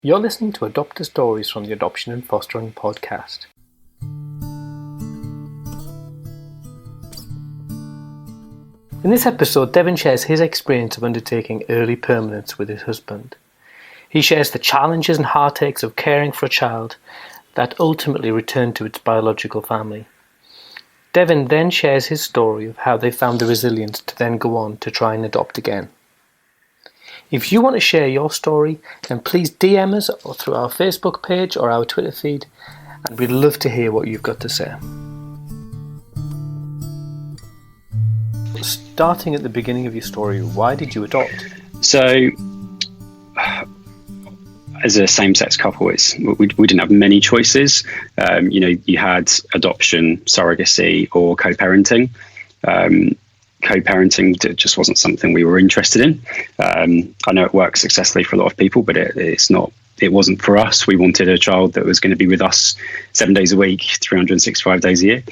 You're listening to Adopter Stories from the Adoption and Fostering podcast. In this episode, Devin shares his experience of undertaking early permanence with his husband. He shares the challenges and heartaches of caring for a child that ultimately returned to its biological family. Devin then shares his story of how they found the resilience to then go on to try and adopt again. If you want to share your story, then please DM us or through our Facebook page or our Twitter feed, and we'd love to hear what you've got to say. Starting at the beginning of your story, why did you adopt? So, as a same-sex couple, we didn't have many choices. You had adoption, surrogacy, or co-parenting. Co-parenting just wasn't something we were interested in. I know it works successfully for a lot of people, but it wasn't for us. We wanted a child that was going to be with us 7 days a week, 365 days a year.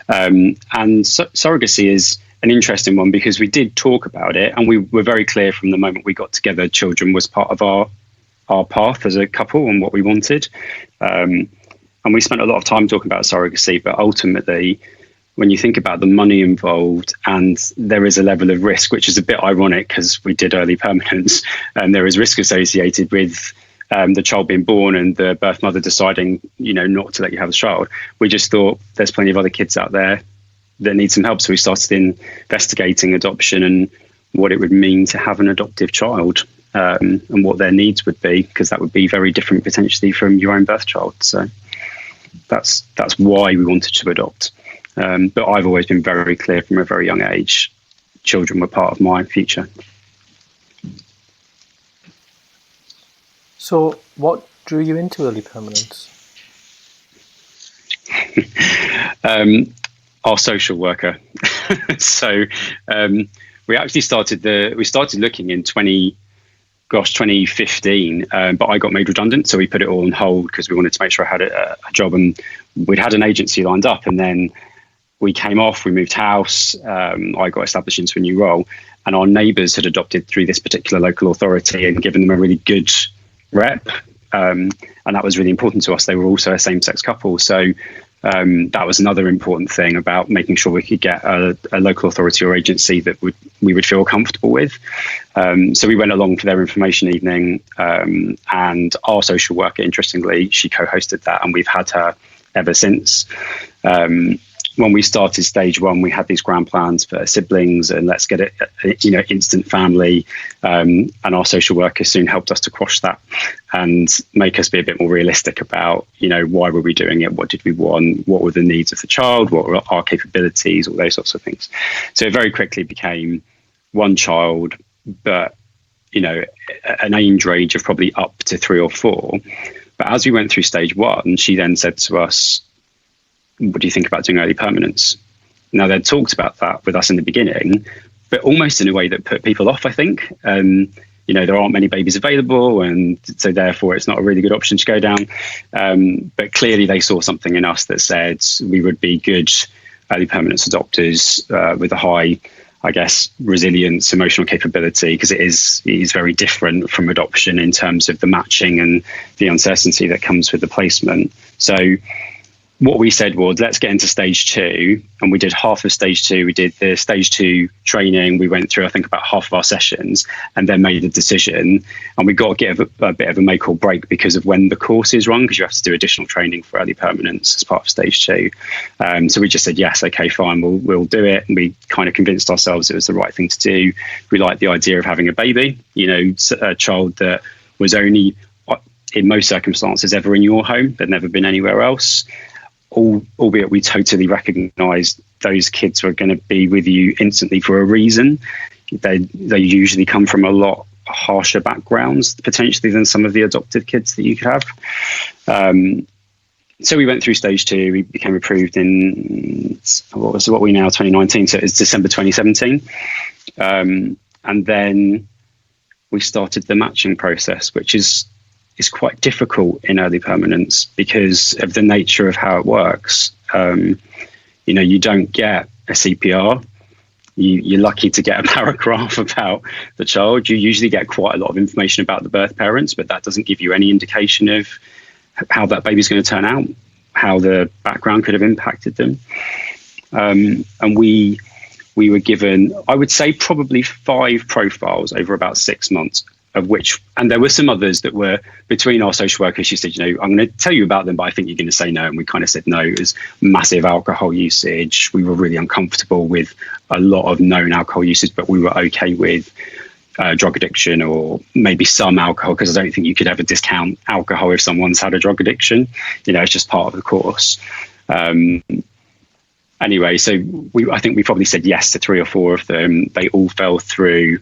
And surrogacy is an interesting one because we did talk about it, and we were very clear from the moment we got together, children was part of our path as a couple and what we wanted. And we spent a lot of time talking about surrogacy, but ultimately, when you think about the money involved, and there is a level of risk, which is a bit ironic because we did early permanence, and there is risk associated with the child being born and the birth mother deciding, not to let you have the child. We just thought there's plenty of other kids out there that need some help. So we started investigating adoption and what it would mean to have an adoptive child, and what their needs would be, because that would be very different potentially from your own birth child. So that's why we wanted to adopt. But I've always been very clear from a very young age, children were part of my future. So what drew you into early permanence? Our social worker. So we actually started looking in 2015, but I got made redundant, so we put it all on hold because we wanted to make sure I had a job, and we'd had an agency lined up, and then we came off, we moved house, I got established into a new role, and our neighbours had adopted through this particular local authority and given them a really good rep, and that was really important to us. They were also a same-sex couple, so that was another important thing about making sure we could get a local authority or agency that we would feel comfortable with. So we went along for their information evening, and our social worker, interestingly, she co-hosted that, and we've had her ever since. When we started stage one, we had these grand plans for siblings and let's get it, instant family. And our social worker soon helped us to quash that and make us be a bit more realistic about, why were we doing it? What did we want? What were the needs of the child? What were our capabilities? All those sorts of things. So it very quickly became one child, but, an age range of probably up to 3 or 4. But as we went through stage one, she then said to us, what do you think about doing early permanence? Now, they'd talked about that with us in the beginning, but almost in a way that put people off, I think. There aren't many babies available, and so therefore it's not a really good option to go down. But clearly they saw something in us that said we would be good early permanence adopters with a high, I guess, resilience, emotional capability, because it is very different from adoption in terms of the matching and the uncertainty that comes with the placement. So what we said was, let's get into stage 2, and we did half of stage 2. We did the stage 2 training. We went through, I think, about half of our sessions, and then made a decision. And we got to give a bit of a make or break because of when the course is run, because you have to do additional training for early permanence as part of stage 2. So we just said, yes, okay, fine, we'll do it. And we kind of convinced ourselves it was the right thing to do. We liked the idea of having a baby, a child that was only, in most circumstances, ever in your home. They'd never been anywhere else. Albeit we totally recognised those kids were going to be with you instantly for a reason. They usually come from a lot harsher backgrounds, potentially, than some of the adopted kids that you could have. So we went through stage 2. We became approved in, what we now, 2019, so it's December 2017. And then we started the matching process, which is quite difficult in early permanence because of the nature of how it works. You don't get a CPR. you're lucky to get a paragraph about the child. You usually get quite a lot of information about the birth parents, but that doesn't give you any indication of how that baby's going to turn out, how the background could have impacted them. And we were given, I would say, probably 5 profiles over about 6 months, of which, and there were some others that were between our social workers. She said, I'm going to tell you about them, but I think you're going to say no. And we kind of said no. It was massive alcohol usage. We were really uncomfortable with a lot of known alcohol usage, but we were okay with drug addiction or maybe some alcohol, because I don't think you could ever discount alcohol if someone's had a drug addiction. It's just part of the course. Anyway, so I think we probably said yes to 3 or 4 of them. They all fell through.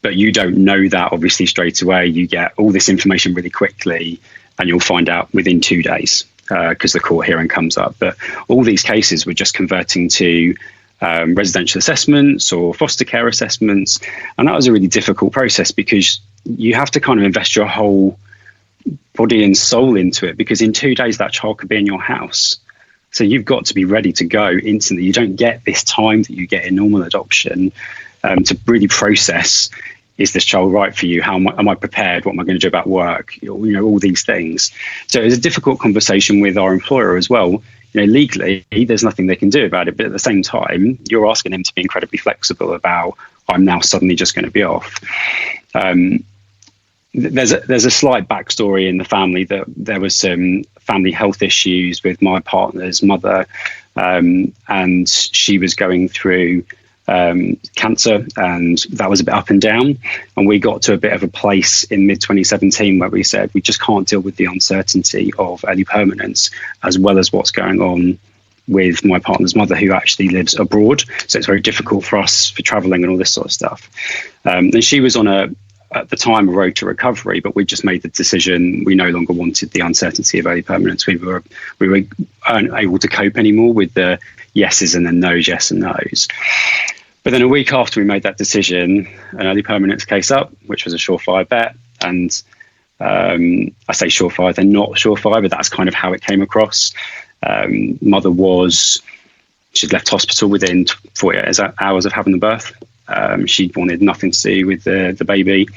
But you don't know that obviously straight away. You get all this information really quickly, and you'll find out within 2 days because the court hearing comes up. But all these cases were just converting to residential assessments or foster care assessments. And that was a really difficult process, because you have to kind of invest your whole body and soul into it, because in 2 days that child could be in your house. So you've got to be ready to go instantly. You don't get this time that you get in normal adoption to really process, is this child right for you? How am I prepared? What am I going to do about work? All these things. So it was a difficult conversation with our employer as well. Legally, there's nothing they can do about it. But at the same time, you're asking him to be incredibly flexible about, I'm now suddenly just going to be off. There's a slight backstory in the family that there was some family health issues with my partner's mother, and she was going through cancer, and that was a bit up and down. And we got to a bit of a place in mid-2017 where we said we just can't deal with the uncertainty of early permanence, as well as what's going on with my partner's mother, who actually lives abroad. So it's very difficult for us for traveling and all this sort of stuff. And she was on at the time, a road to recovery, but we just made the decision we no longer wanted the uncertainty of early permanence. We weren't able to cope anymore with the yeses and then no's, yes and no's. But then a week after we made that decision, an early permanence case up, which was a surefire bet. And I say surefire, they're not surefire, but that's kind of how it came across. Mother she'd left hospital within 48 hours of having the birth. She wanted nothing to do with the baby.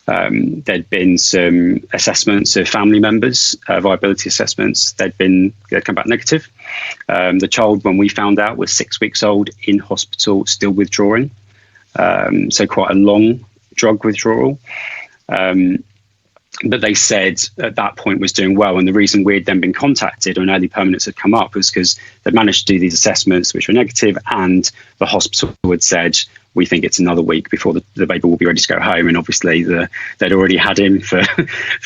There'd been some assessments of family members, viability assessments. They'd come back negative. The child, when we found out, was 6 weeks old, in hospital, still withdrawing. So quite a long drug withdrawal. But they said at that point was doing well. And the reason we'd then been contacted when early permanence had come up was because they'd managed to do these assessments, which were negative, and the hospital had said, we think it's another week before the baby will be ready to go home. And obviously they'd already had him for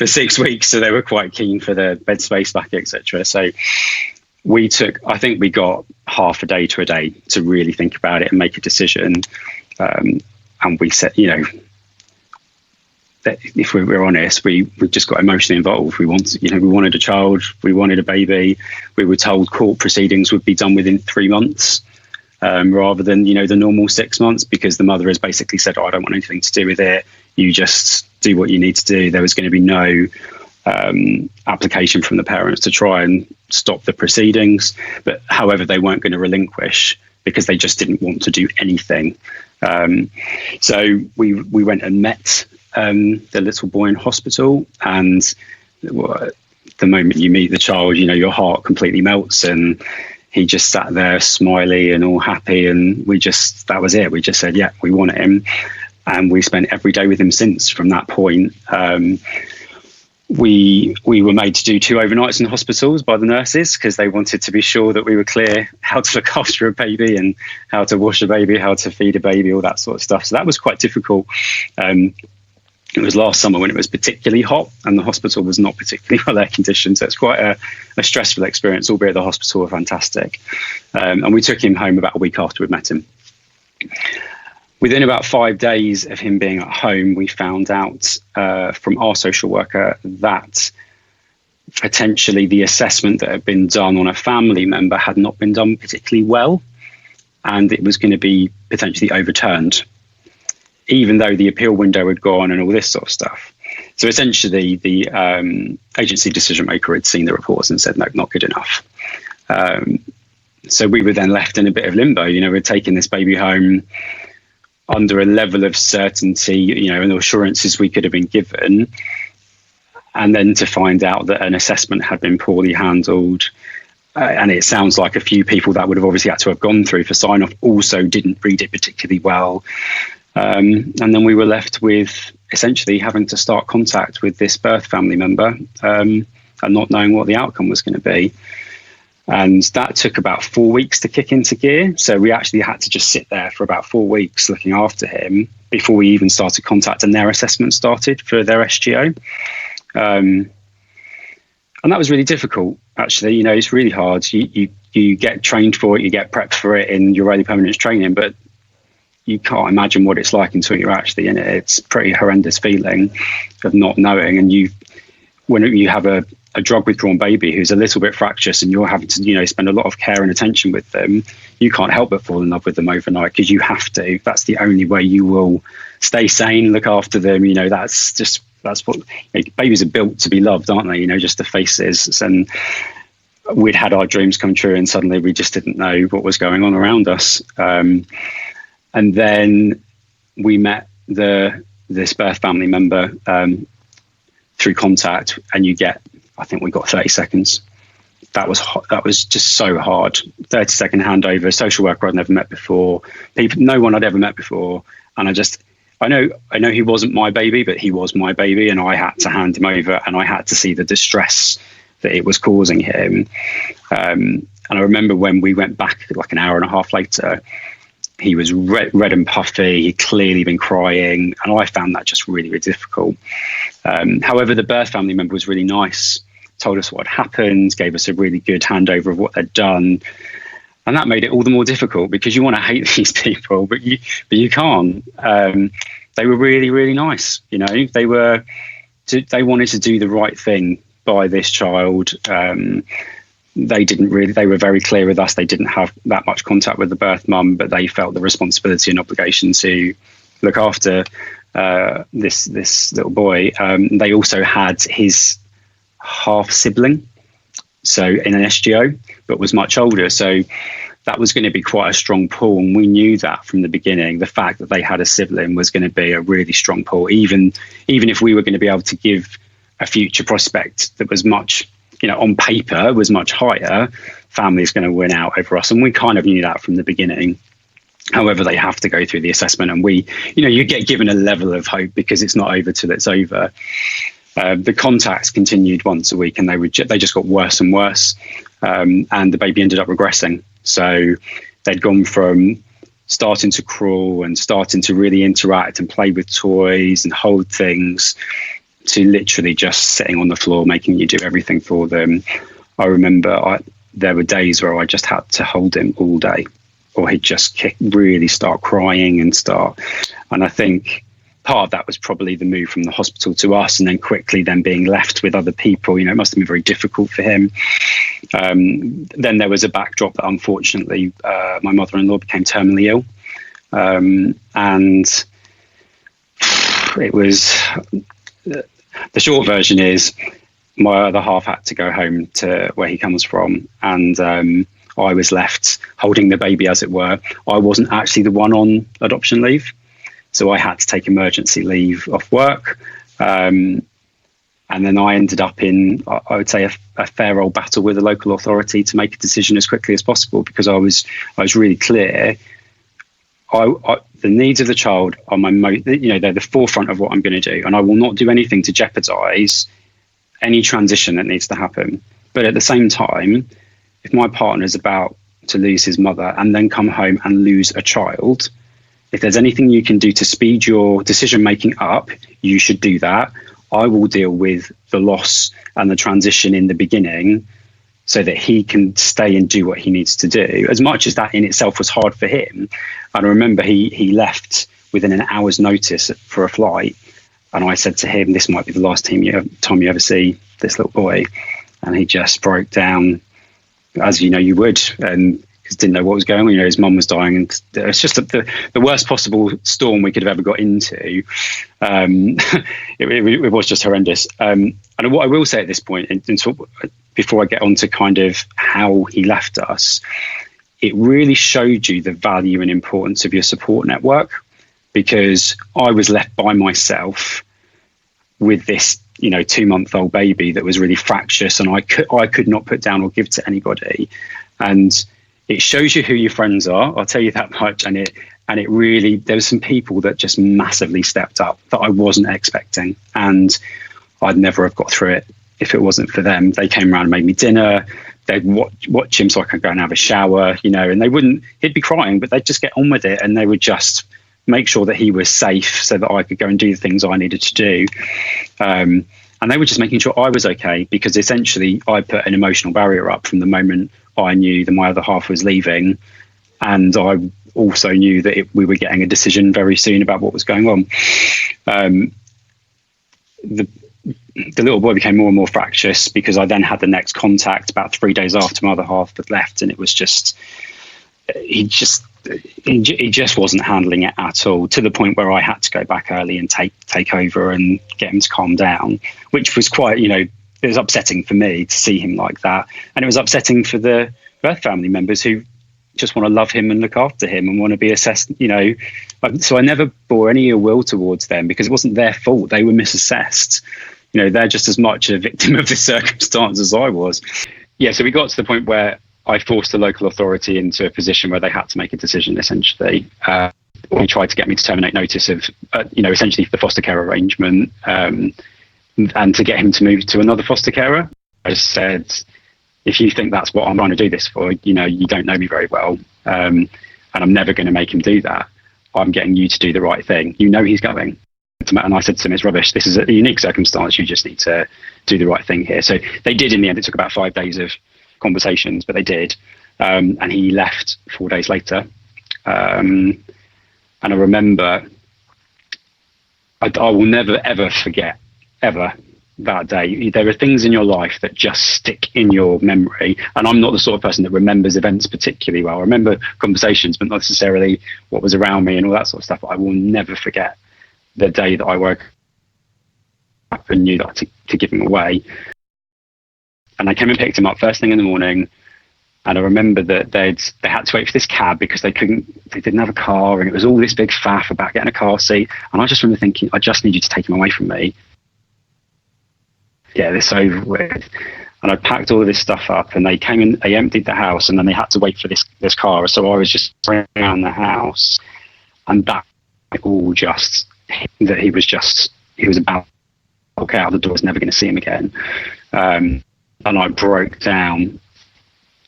6 weeks, so they were quite keen for the bed space back, etc. So I think we got half a day to a day to really think about it and make a decision. And we said, that if we were honest, we just got emotionally involved. We wanted a child, we wanted a baby. We were told court proceedings would be done within 3 months, rather than, the normal 6 months, because the mother has basically said, I don't want anything to do with it. You just do what you need to do. There was going to be no application from the parents to try and stop the proceedings. But however, they weren't going to relinquish because they just didn't want to do anything. So we went and met the little boy in hospital, and the moment you meet the child, your heart completely melts, and he just sat there smiley and all happy, and that was it. We just said, yeah, we want him, and we spent every day with him since. From that point, we were made to do 2 overnights in hospitals by the nurses, because they wanted to be sure that we were clear how to look after a baby and how to wash a baby, how to feed a baby, all that sort of stuff. So that was quite difficult. It was last summer when it was particularly hot, and the hospital was not particularly well air conditioned. So it's quite a stressful experience, albeit the hospital were fantastic. And we took him home about a week after we'd met him. Within about 5 days of him being at home, we found out from our social worker that potentially the assessment that had been done on a family member had not been done particularly well, and it was going to be potentially overturned, even though the appeal window had gone and all this sort of stuff. So essentially, the agency decision maker had seen the reports and said, no, not good enough. So we were then left in a bit of limbo. We'd taken this baby home. under a level of certainty, and assurances we could have been given. And then to find out that an assessment had been poorly handled. And it sounds like a few people that would have obviously had to have gone through for sign-off also didn't read it particularly well. And then we were left with essentially having to start contact with this birth family member and not knowing what the outcome was going to be. And that took about 4 weeks to kick into gear. So we actually had to just sit there for about 4 weeks looking after him before we even started contact and their assessment started for their SGO. And that was really difficult, actually. It's really hard. You get trained for it, you get prepped for it in your early permanence training, but you can't imagine what it's like until you're actually in it. It's a pretty horrendous feeling of not knowing. And when you have a drug withdrawn baby who's a little bit fractious and you're having to, spend a lot of care and attention with them, you can't help but fall in love with them overnight because you have to. That's the only way you will stay sane, look after them. That's what babies are built to be loved, aren't they? Just the faces. And we'd had our dreams come true and suddenly we just didn't know what was going on around us. And then we met this birth family member through contact, and I think we got 30 seconds. That was just so hard. 30-second handover, social worker I'd never met before, no one I'd ever met before. And I know he wasn't my baby, but he was my baby, and I had to hand him over, and I had to see the distress that it was causing him. And I remember when we went back like an hour and a half later, he was red and puffy. He'd clearly been crying, and I found that just really, really difficult. However, the birth family member was really nice, told us what had happened, gave us a really good handover of what they'd done. And that made it all the more difficult because you want to hate these people, but you can't. They were really, really nice. They wanted to do the right thing by this child. They were very clear with us. They didn't have that much contact with the birth mum, but they felt the responsibility and obligation to look after this little boy. They also had his half sibling, so in an SGO, but was much older. So that was going to be quite a strong pull. And we knew that from the beginning. The fact that they had a sibling was going to be a really strong pull, even if we were going to be able to give a future prospect that was much, on paper was much higher, family's going to win out over us. And we kind of knew that from the beginning. However, they have to go through the assessment, and you get given a level of hope because it's not over till it's over. The contacts continued once a week, and they just got worse and worse. And the baby ended up regressing. So they'd gone from starting to crawl and starting to really interact and play with toys and hold things to literally just sitting on the floor, making you do everything for them. I remember there were days where I just had to hold him all day, or he'd just really start crying and I think part of that was probably the move from the hospital to us, and then quickly being left with other people. It must have been very difficult for him. Then there was a backdrop that unfortunately my mother-in-law became terminally ill, and it was the short version is my other half had to go home to where he comes from, and I was left holding the baby, as it were. I wasn't actually the one on adoption leave, so I had to take emergency leave off work. And then I ended up in, I would say, a fair old battle with the local authority to make a decision as quickly as possible, because I was really clear. The needs of the child are they're the forefront of what I'm going to do, and I will not do anything to jeopardise any transition that needs to happen. But at the same time, if my partner is about to lose his mother and then come home and lose a child, if there's anything you can do to speed your decision making up, you should do that. I will deal with the loss and the transition in the beginning so that he can stay and do what he needs to do, as much as that in itself was hard for him. And I remember he left within an hour's notice for a flight. And I said to him, this might be the last time you ever see this little boy. And he just broke down, as you would, and didn't know what was going on. His mum was dying, and it's just the worst possible storm we could have ever got into. It was just horrendous. And what I will say at this point, before I get on to kind of how he left us, it really showed you the value and importance of your support network. because I was left by myself with this, 2-month-old baby that was really fractious, and I could not put down or give to anybody. And it shows you who your friends are, I'll tell you that much. And it really, there were some people that just massively stepped up that I wasn't expecting, and I'd never have got through it if it wasn't for them. They came around and made me dinner. They'd watch him so I could go and have a shower, and he'd be crying, but they'd just get on with it, and they would just make sure that he was safe so that I could go and do the things I needed to do. And they were just making sure I was okay, because essentially I put an emotional barrier up from the moment I knew that my other half was leaving. And I also knew that we were getting a decision very soon about what was going on. The little boy became more and more fractious, because I then had the next contact about 3 days after my other half had left, and it was just, he just wasn't handling it at all, to the point where I had to go back early and take over and get him to calm down, which was quite, it was upsetting for me to see him like that. And it was upsetting for the birth family members who just want to love him and look after him and want to be assessed, So I never bore any ill will towards them, because it wasn't their fault. They were misassessed. They're just as much a victim of the circumstance as I was. Yeah, so we got to the point where I forced the local authority into a position where they had to make a decision, essentially. They tried to get me to terminate notice of, essentially the foster care arrangement, and to get him to move to another foster carer. I said, if you think that's what I'm trying to do this for, you don't know me very well, and I'm never going to make him do that. I'm getting you to do the right thing. He's going. And I said to him, it's rubbish. This is a unique circumstance. You just need to do the right thing here. So they did in the end. It took about 5 days of conversations, but they did. And he left 4 days later. And I remember, I will never, ever forget, ever, that day. There are things in your life that just stick in your memory. And I'm not the sort of person that remembers events particularly well. I remember conversations, but not necessarily what was around me and all that sort of stuff. But I will never forget the day that I woke up and knew that to give him away. And I came and picked him up first thing in the morning. And I remember that they had to wait for this cab because they didn't have a car, and it was all this big faff about getting a car seat. And I just remember thinking, I just need you to take him away from me. Get this over with. And I packed all of this stuff up, and they came in, they emptied the house, and then they had to wait for this car. So I was just around the house, and that all just, that he was about to walk out the door, I was never going to see him again. And I broke down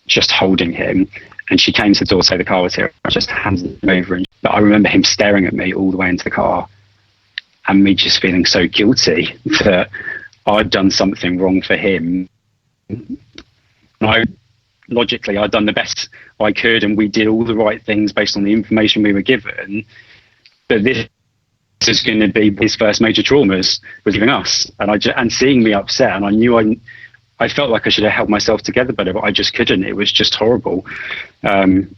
just holding him, and she came to the door to say the car was here. I just handed him over, but I remember him staring at me all the way into the car, and me just feeling so guilty that I'd done something wrong for him. And logically, I'd done the best I could, and we did all the right things based on the information we were given. But this is going to be his first major traumas, was leaving us, and seeing me upset, and I knew I felt like I should have held myself together better, but I just couldn't. It was just horrible. And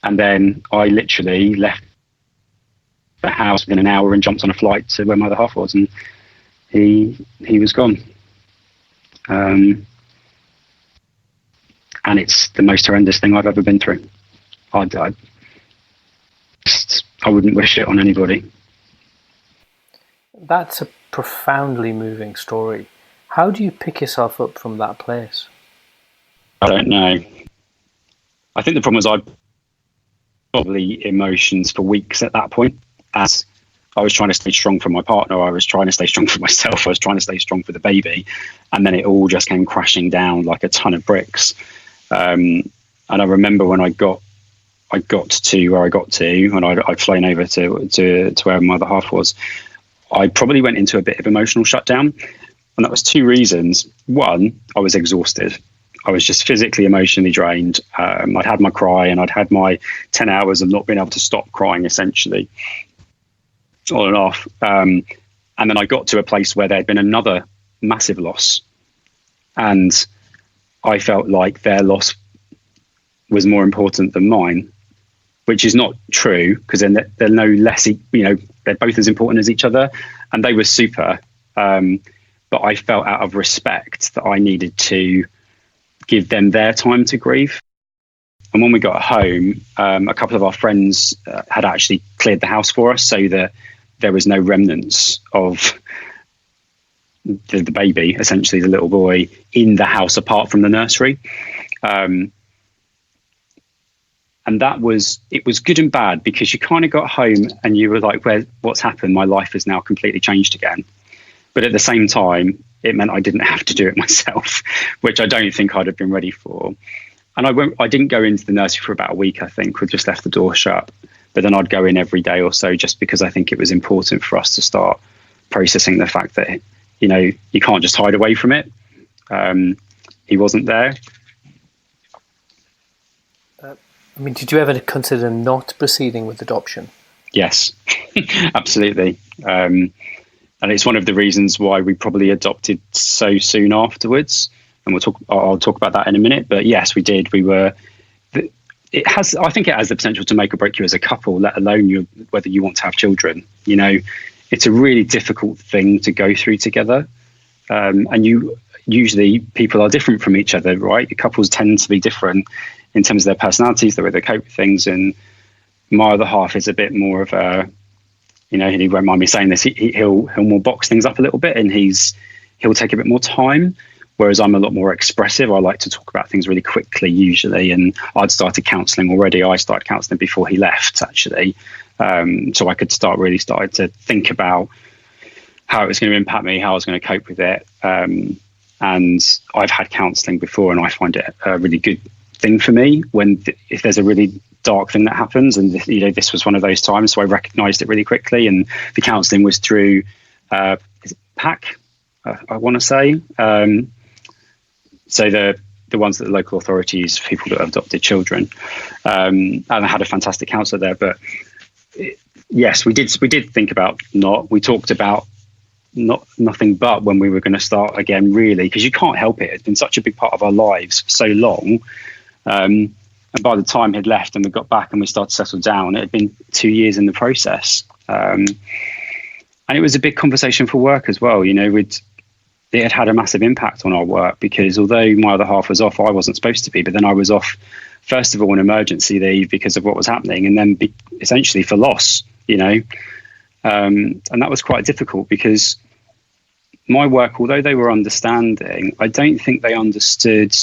then I literally left the house within an hour and jumped on a flight to where my other half was, and he was gone. And it's the most horrendous thing I've ever been through. I wouldn't wish it on anybody. That's a profoundly moving story. How do you pick yourself up from that place? I don't know. I think the problem was I probably emotions for weeks at that point, as I was trying to stay strong for my partner. I was trying to stay strong for myself. I was trying to stay strong for the baby. And then it all just came crashing down like a ton of bricks. And I remember when I got to where I got to, and I'd flown over to where my other half was, I probably went into a bit of emotional shutdown. And that was two reasons. One, I was exhausted. I was just physically, emotionally drained. I'd had my cry, and I'd had my 10 hours of not being able to stop crying, essentially, on and off. And then I got to a place where there'd been another massive loss. And I felt like their loss was more important than mine, which is not true, because then they're no less, they're both as important as each other. And they were super. But I felt out of respect that I needed to give them their time to grieve. And when we got home, a couple of our friends had actually cleared the house for us so that there was no remnants of the baby, essentially the little boy, in the house apart from the nursery. And it was good and bad, because you kind of got home and you were like, what's happened? My life has now completely changed again. But at the same time, it meant I didn't have to do it myself, which I don't think I'd have been ready for. And I didn't go into the nursery for about a week, I think. We just left the door shut. But then I'd go in every day or so, just because I think it was important for us to start processing the fact that, you can't just hide away from it. He wasn't there. Did you ever consider not proceeding with adoption? Yes, absolutely. And it's one of the reasons why we probably adopted so soon afterwards. And I'll talk about that in a minute. But yes, we did. I think it has the potential to make or break you as a couple, let alone whether you want to have children. It's a really difficult thing to go through together. And usually people are different from each other, right? Couples tend to be different in terms of their personalities, the way they cope with things. And my other half is a bit more of a, and he won't mind me saying this, he'll more box things up a little bit, and he'll take a bit more time. Whereas I'm a lot more expressive. I like to talk about things really quickly usually. And I'd started counselling already. I started counselling before he left, actually. So I could started to think about how it was going to impact me, how I was going to cope with it. And I've had counselling before, and I find it a really good thing for me if there's a really dark thing that happens. And this was one of those times, so I recognised it really quickly. And the counselling was through is it PAC, I want to say. So the ones that the local authorities, people that have adopted children, and I had a fantastic counsellor there. But yes, we did think about we talked about nothing but when we were going to start again, really, because you can't help it. It's been such a big part of our lives for so long. And by the time he'd left and we got back and we started to settle down, it had been 2 years in the process. And it was a big conversation for work as well. It had a massive impact on our work, because although my other half was off, I wasn't supposed to be. But then I was off, first of all, on emergency leave because of what was happening, and then essentially for loss, and that was quite difficult, because my work, although they were understanding, I don't think they understood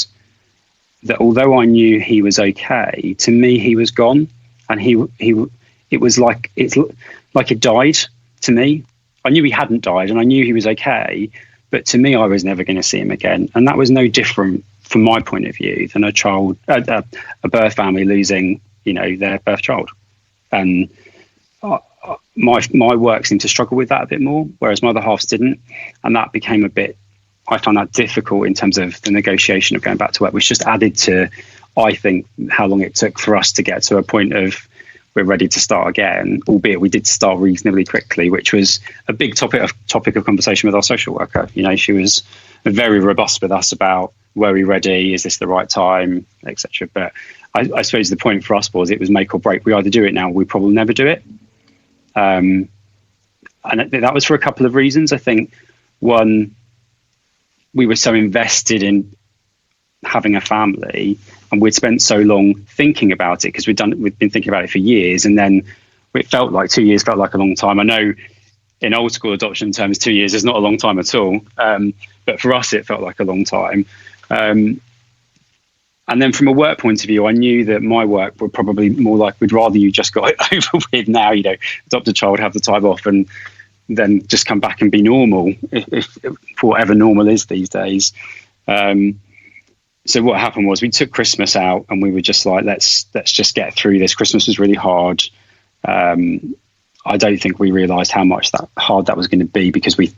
that although I knew he was okay, to me he was gone, and it was like it died to me. I knew he hadn't died, and I knew he was okay. But to me, I was never going to see him again. And that was no different from my point of view than a birth family losing, their birth child. And my work seemed to struggle with that a bit more, whereas my other halves didn't. And that became I found that difficult in terms of the negotiation of going back to work, which just added to, I think, how long it took for us to get to a point of we're ready to start again, albeit we did start reasonably quickly, which was a big topic of conversation with our social worker. She was very robust with us about, were we ready? Is this the right time, etc. But I suppose the point for us was it was make or break. We either do it now, or we probably never do it. And that was for a couple of reasons. I think one, we were so invested in having a family, and we'd spent so long thinking about it, because we'd been thinking about it for years, and then it felt like 2 years felt like a long time. I know in old school adoption terms, 2 years is not a long time at all, but for us it felt like a long time. And then from a work point of view, I knew that my work would probably more like, we'd rather you just got it over with now, adopt a child, have the time off, and then just come back and be normal, if for whatever normal is these days. So what happened was we took Christmas out, and we were just like, let's just get through this. Christmas was really hard. I don't think we realised how much hard that was going to be, because we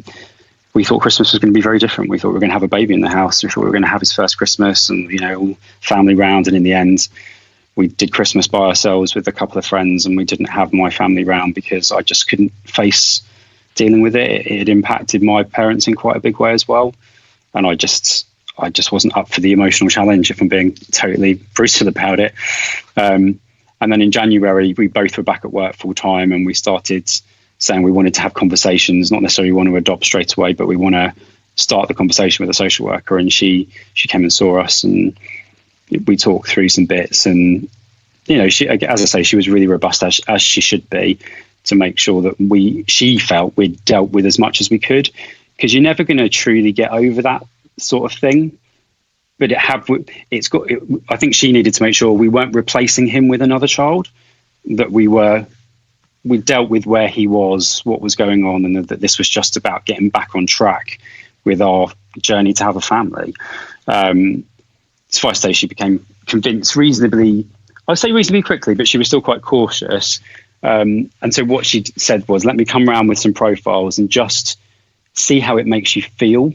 thought Christmas was going to be very different. We thought we were going to have a baby in the house. We thought we were going to have his first Christmas, and all family round. And in the end, we did Christmas by ourselves with a couple of friends, and we didn't have my family round because I just couldn't face dealing with it. It had impacted my parents in quite a big way as well, and I just wasn't up for the emotional challenge, if I'm being totally brutal about it. And then in January, we both were back at work full time, and we started saying we wanted to have conversations, not necessarily want to adopt straight away, but we want to start the conversation with a social worker. And she came and saw us, and we talked through some bits, and she, as I say, she was really robust as she should be, to make sure that she felt we'd dealt with as much as we could, because you're never going to truly get over that sort of thing. But I think she needed to make sure we weren't replacing him with another child, that we dealt with where he was, what was going on, and that this was just about getting back on track with our journey to have a family. Suffice to say, she became convinced reasonably quickly, but she was still quite cautious. And so what she said was, let me come round with some profiles and just see how it makes you feel.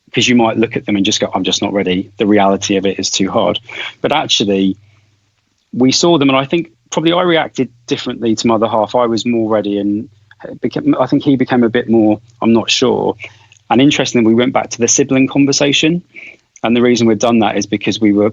Because you might look at them and just go, I'm just not ready. The reality of it is too hard. But actually, we saw them, and I think probably I reacted differently to my other half. I was more ready, and I think he became a bit more, I'm not sure. And interestingly, we went back to the sibling conversation. And the reason we've done that is because we were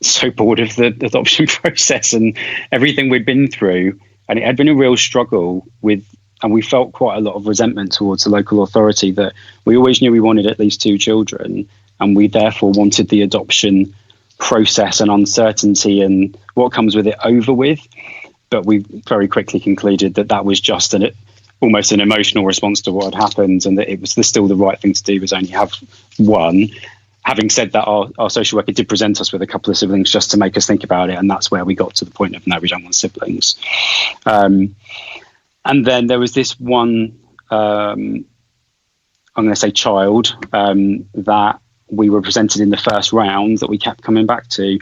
so bored of the adoption process and everything we'd been through. And it had been a real struggle and we felt quite a lot of resentment towards the local authority, that we always knew we wanted at least 2 children. And we therefore wanted the adoption process and uncertainty and what comes with it over with. But we very quickly concluded that was just almost an emotional response to what had happened, and that it was still the right thing to do, was only have one. Having said that, our social worker did present us with a couple of siblings just to make us think about it, and that's where we got to the point of, no, we don't want siblings. And then there was this one, I'm going to say child, that we were presented in the first round that we kept coming back to.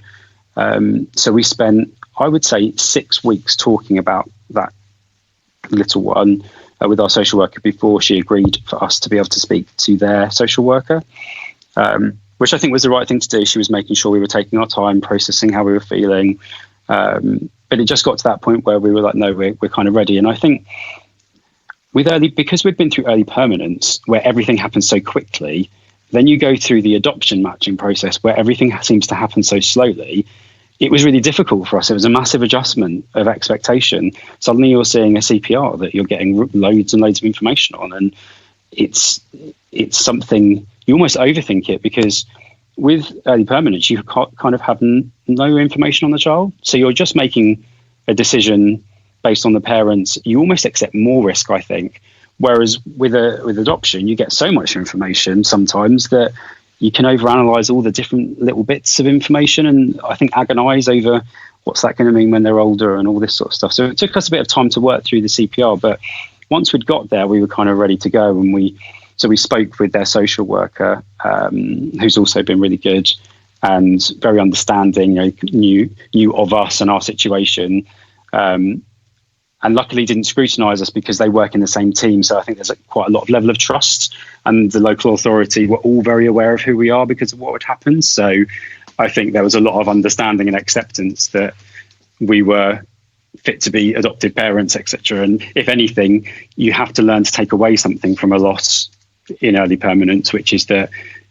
So we spent, I would say, 6 weeks talking about that little one with our social worker before she agreed for us to be able to speak to their social worker, which I think was the right thing to do. She was making sure we were taking our time, processing how we were feeling. But it just got to that point where we were like, no, we're kind of ready. And I think because we'd been through early permanence, where everything happens so quickly, then you go through the adoption matching process where everything seems to happen so slowly. It was really difficult for us. It was a massive adjustment of expectation. Suddenly you're seeing a CPR that you're getting loads and loads of information on. And it's something, you almost overthink it, because with early permanence, you kind of have no information on the child. So you're just making a decision based on the parents. You almost accept more risk, I think. Whereas with adoption, you get so much information sometimes that you can overanalyze all the different little bits of information, and I think agonize over what's that going to mean when they're older and all this sort of stuff. So it took us a bit of time to work through the CPR, but once we'd got there, we were kind of ready to go. And we spoke with their social worker, who's also been really good and very understanding, knew of us and our situation. And luckily didn't scrutinise us, because they work in the same team. So I think there's quite a lot of level of trust, and the local authority were all very aware of who we are because of what had happened. So I think there was a lot of understanding and acceptance that we were fit to be adoptive parents, etc. And if anything, you have to learn to take away something from a loss in early permanence, which is that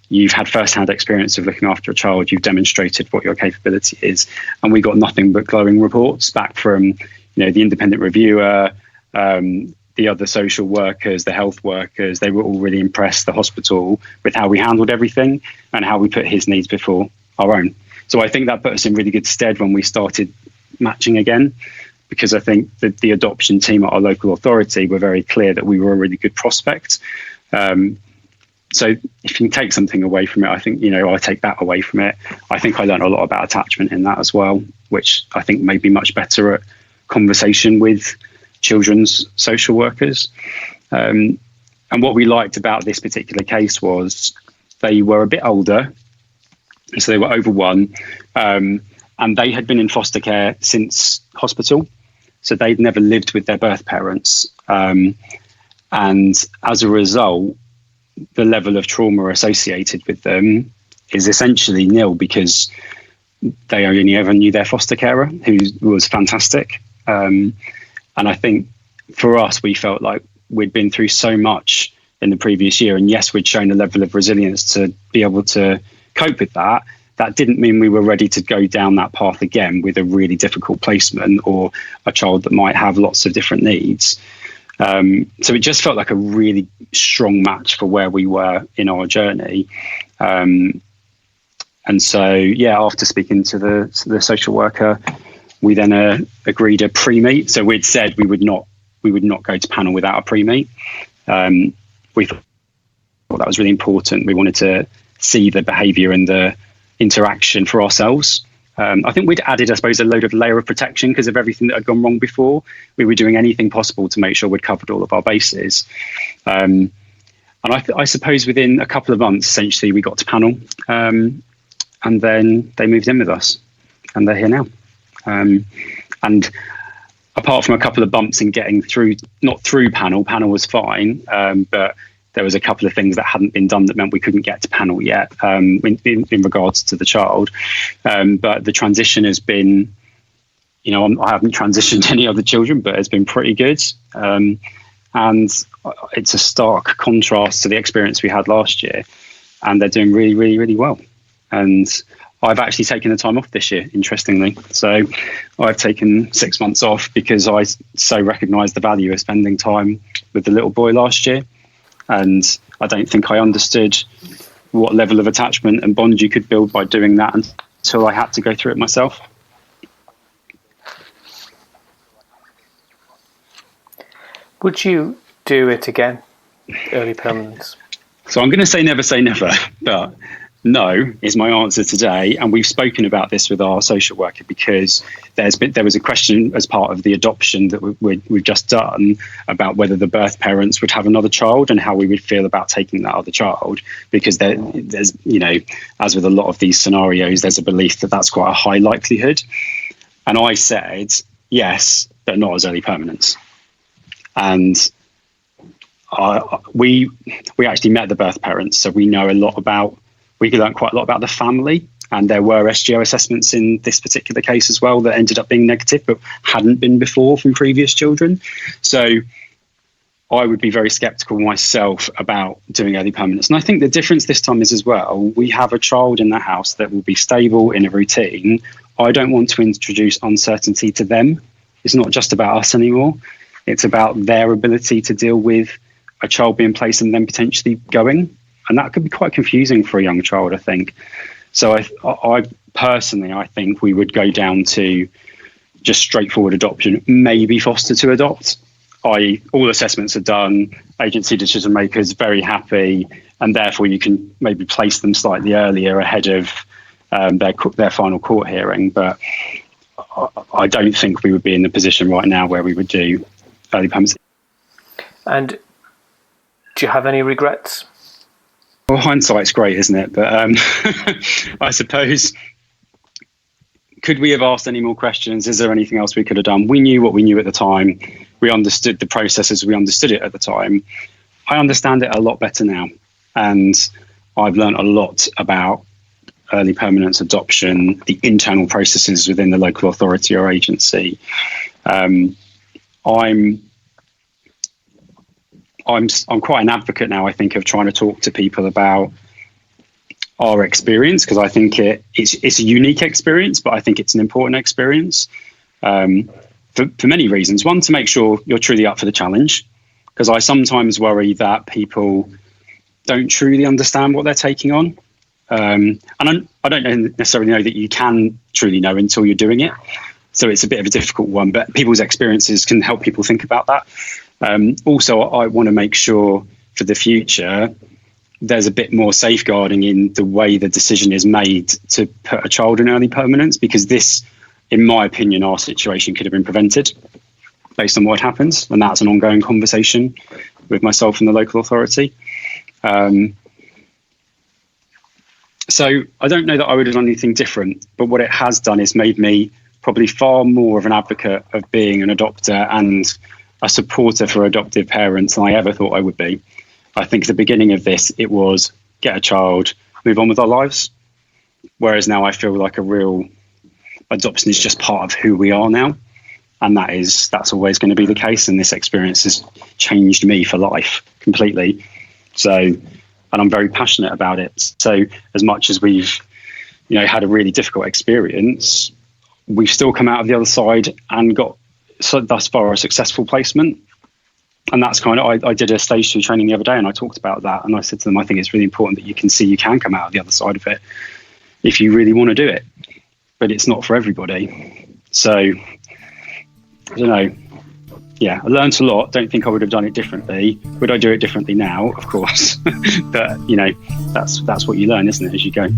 you've had first-hand experience of looking after a child, you've demonstrated what your capability is. And we got nothing but glowing reports back from the independent reviewer, the other social workers, the health workers. They were all really impressed, the hospital, with how we handled everything and how we put his needs before our own. So I think that put us in really good stead when we started matching again, because I think that the adoption team at our local authority were very clear that we were a really good prospect. So if you can take something away from it, I think, I take that away from it. I think I learned a lot about attachment in that as well, which I think made me much better at conversation with children's social workers. And what we liked about this particular case was they were a bit older, so they were over 1, and they had been in foster care since hospital, so they'd never lived with their birth parents. And as a result, the level of trauma associated with them is essentially nil, because they only ever knew their foster carer, who was fantastic. And I think for us, we felt like we'd been through so much in the previous year. And yes, we'd shown a level of resilience to be able to cope with that. That didn't mean we were ready to go down that path again with a really difficult placement or a child that might have lots of different needs. So it just felt like a really strong match for where we were in our journey. And so, yeah, after speaking to the social worker, we then agreed a pre-meet. So we'd said we would not go to panel without a pre-meet. We thought that was really important. We wanted to see the behaviour and the interaction for ourselves. I think we'd added, I suppose, a layer of protection because of everything that had gone wrong before. We were doing anything possible to make sure we'd covered all of our bases. And I suppose within a couple of months, essentially, we got to panel. And then they moved in with us, and they're here now. And apart from a couple of bumps in getting through, not through panel was fine, but there was a couple of things that hadn't been done that meant we couldn't get to panel yet in regards to the child. But the transition has been, I haven't transitioned any other children, but it's been pretty good. And it's a stark contrast to the experience we had last year, and they're doing really, really, really well. And I've actually taken the time off this year, interestingly. So I've taken 6 months off because I so recognised the value of spending time with the little boy last year. And I don't think I understood what level of attachment and bond you could build by doing that until I had to go through it myself. Would you do it again, early permanence? So I'm going to say never, but no is my answer today. And we've spoken about this with our social worker because there was a question as part of the adoption that we've just done about whether the birth parents would have another child and how we would feel about taking that other child, because there's, as with a lot of these scenarios, there's a belief that that's quite a high likelihood. And I said, yes, but not as early permanence. And we actually met the birth parents, so we know we learned quite a lot about the family, and there were SGO assessments in this particular case as well that ended up being negative, but hadn't been before from previous children. So I would be very sceptical myself about doing early permanence. And I think the difference this time is as well, we have a child in the house that will be stable in a routine. I don't want to introduce uncertainty to them. It's not just about us anymore. It's about their ability to deal with a child being placed and then potentially going. And that could be quite confusing for a young child, I think. So I personally, I think we would go down to just straightforward adoption, maybe foster to adopt. All assessments are done, agency decision makers very happy, and therefore you can maybe place them slightly earlier ahead of their final court hearing. But I don't think we would be in the position right now where we would do early permanence. And do you have any regrets? Well, hindsight's great, isn't it? But I suppose, could we have asked any more questions? Is there anything else we could have done? We knew what we knew at the time. We understood the process as we understood it at the time. I understand it a lot better now. And I've learned a lot about early permanence adoption, the internal processes within the local authority or agency. I'm quite an advocate now, I think, of trying to talk to people about our experience, because I think it's a unique experience, but I think it's an important experience for many reasons. One, to make sure you're truly up for the challenge, because I sometimes worry that people don't truly understand what they're taking on. And I don't necessarily know that you can truly know until you're doing it. So it's a bit of a difficult one, but people's experiences can help people think about that. Also, I want to make sure for the future there's a bit more safeguarding in the way the decision is made to put a child in early permanence, because this, in my opinion, our situation could have been prevented based on what happens. And that's an ongoing conversation with myself and the local authority. So I don't know that I would have done anything different, but what it has done is made me probably far more of an advocate of being an adopter and a supporter for adoptive parents than I ever thought I would be. I think at the beginning of this, it was get a child, move on with our lives. Whereas now I feel like a real adoption is just part of who we are now. And that's always going to be the case. And this experience has changed me for life completely. So, and I'm very passionate about it. So as much as we've, had a really difficult experience, we've still come out of the other side and got thus far a successful placement. And that's kind of, I did a stage 2 training the other day and I talked about that. And I said to them, I think it's really important that you can see you can come out of the other side of it. if you really want to do it. But it's not for everybody. So I don't know. Yeah, I learned a lot. Don't think I would have done it differently. Would I do it differently now? Of course. But that's what you learn, isn't it, as you go.